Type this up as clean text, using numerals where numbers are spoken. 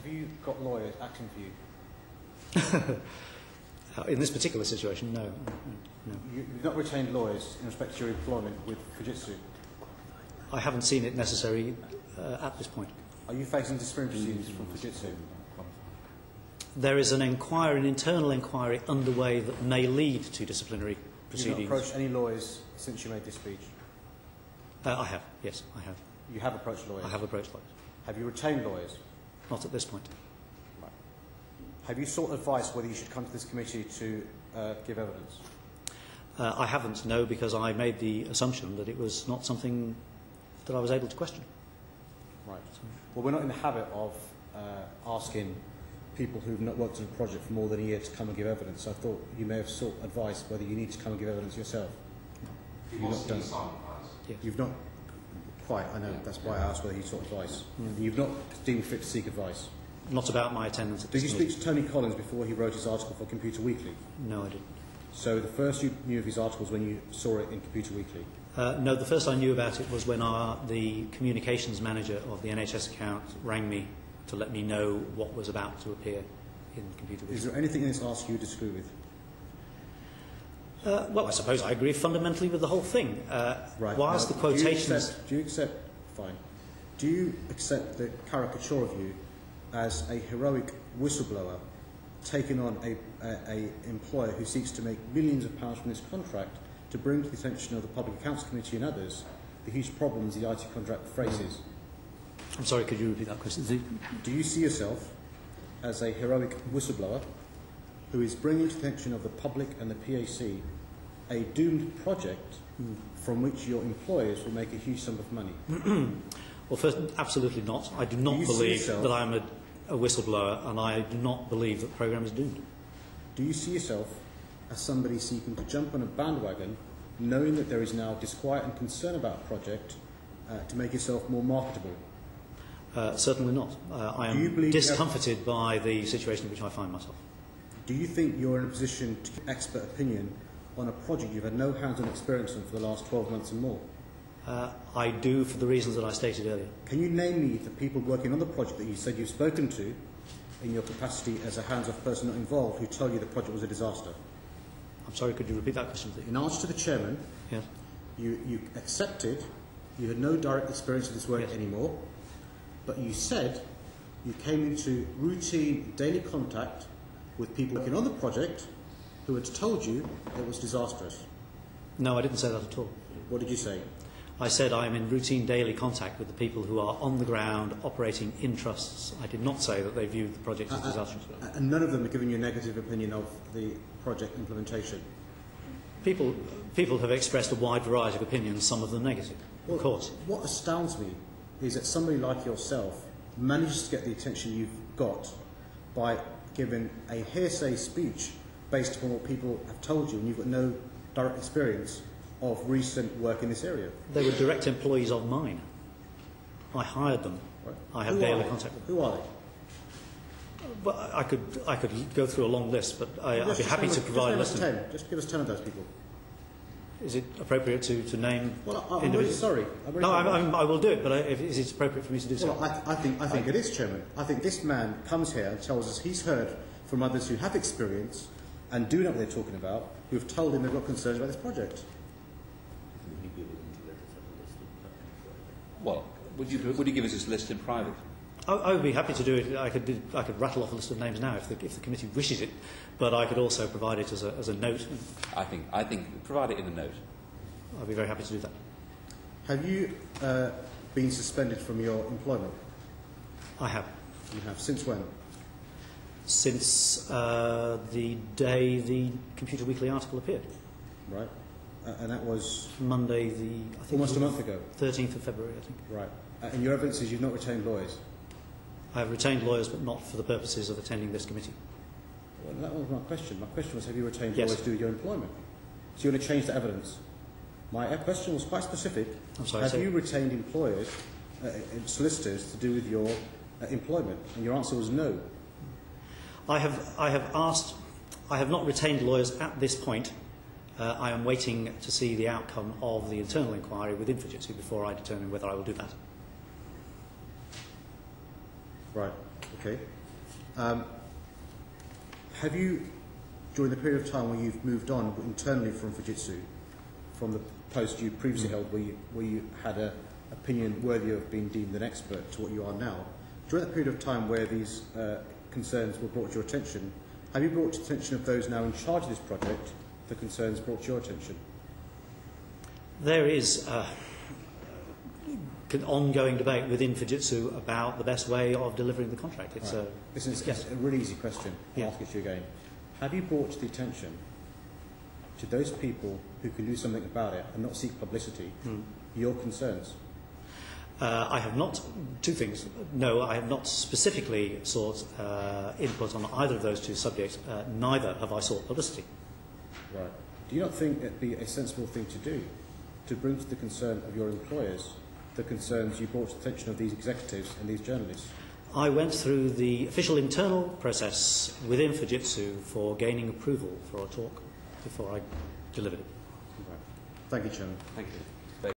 Have you got lawyers acting for you? In this particular situation, no. You've not retained lawyers in respect to your employment with Fujitsu? I haven't seen it necessary at this point. Are you facing disciplinary proceedings from Fujitsu? There is an internal inquiry underway that may lead to disciplinary proceedings. You've not approached any lawyers since you made this speech? I have, yes, I have. You have approached lawyers? I have approached lawyers. Have you retained lawyers? Not at this point. Right. Have you sought advice whether you should come to this committee to give evidence? I haven't, no, because I made the assumption that it was not something that I was able to question. Right. Well, we're not in the habit of asking people who've not worked on a project for more than a year to come and give evidence. So I thought you may have sought advice whether you need to come and give evidence yourself. You've not done advice. Yes. You've not quite, I know, that's why I asked whether you sought advice. You've not deemed fit to seek advice. Not about my attendance at Did this you meeting. speak to Tony Collins before he wrote his article for Computer Weekly? No, I didn't. So the first you knew of his articles when you saw it in Computer Weekly? No, the first I knew about it was when the communications manager of the NHS account rang me to let me know what was about to appear in Computer Weekly. Is there anything in this article you disagree with? Well, I suppose I agree fundamentally with the whole thing. Right. Whilst now, the quotations... Do you accept the caricature of you as a heroic whistleblower taking on a employer who seeks to make millions of pounds from this contract to bring to the attention of the Public Accounts Committee and others the huge problems the IT contract faces? I'm sorry, could you repeat that question? Do you see yourself as a heroic whistleblower who is bringing to the attention of the public and the PAC a doomed project from which your employers will make a huge sum of money? Well, first, absolutely not. I do not believe that I'm a whistleblower, and I do not believe that the programme is doomed. Do you see yourself as somebody seeking to jump on a bandwagon, knowing that there is now disquiet and concern about a project, to make yourself more marketable? Certainly not. I am discomforted by the situation in which I find myself. Do you think you're in a position to give expert opinion on a project you've had no hands-on experience on for the last 12 months and more? I do, for the reasons that I stated earlier. Can you name me the people working on the project that you said you've spoken to in your capacity as a hands-off person not involved who tell you the project was a disaster? I'm sorry, could you repeat that question, please? In answer to the chairman, yes. you accepted you had no direct experience of this work anymore, but you said you came into routine daily contact with people working on the project who had told you it was disastrous. No, I didn't say that at all. What did you say? I said I am in routine daily contact with the people who are on the ground operating in trusts. I did not say that they viewed the project as disastrous. And none of them have given you a negative opinion of the project implementation? People have expressed a wide variety of opinions, some of them negative, of course. What astounds me is that somebody like yourself manages to get the attention you've got by giving a hearsay speech based upon what people have told you, and you've got no direct experience of recent work in this area. They were direct employees of mine. I hired them. Right. I have daily contact with them. Who are they? Well, I could go through a long list, but I'd be happy to provide a list. Just give us 10 of those people. Is it appropriate to name? Well, I'm really sorry. I will do it, but is it appropriate for me to do so? Well, I think it is, Chairman. I think this man comes here and tells us he's heard from others who have experience and do know what they're talking about, who have told him they've got concerns about this project. Well, would you give us this list in private? I would be happy to do it. I could rattle off a list of names now if the committee wishes it, but I could also provide it as a note. I think provide it in a note. I'd be very happy to do that. Have you been suspended from your employment? I have. You have. Since when? Since the day the Computer Weekly article appeared. Right. And that was? Monday, almost a month ago. 13th of February, I think. Right. And your evidence is you've not retained lawyers? I have retained lawyers, but not for the purposes of attending this committee. Well, that was my question. My question was, have you retained Yes. lawyers to do with your employment? So you want to change the evidence? My question was quite specific. I'm sorry, have you retained employers, solicitors, to do with your employment? And your answer was no. I have not retained lawyers at this point. I am waiting to see the outcome of the internal inquiry within Fujitsu before I determine whether I will do that. Right. Okay. Have you, during the period of time where you've moved on internally from Fujitsu, from the post you previously held where you had an opinion worthy of being deemed an expert to what you are now, during that period of time where these concerns were brought to your attention, have you brought to the attention of those now in charge of this project the concerns brought to your attention? There is an ongoing debate within Fujitsu about the best way of delivering the contract. It's right. This is a really easy question. I'll ask it to you again. Have you brought to the attention to those people who can do something about it and not seek publicity your concerns? I have not, two things. No, I have not specifically sought input on either of those two subjects. Neither have I sought publicity. Right. Do you not think it'd be a sensible thing to do, to bring to the concern of your employers the concerns you brought to the attention of these executives and these journalists? I went through the official internal process within Fujitsu for gaining approval for a talk before I delivered it. Right. Thank you, Chairman. Thank you.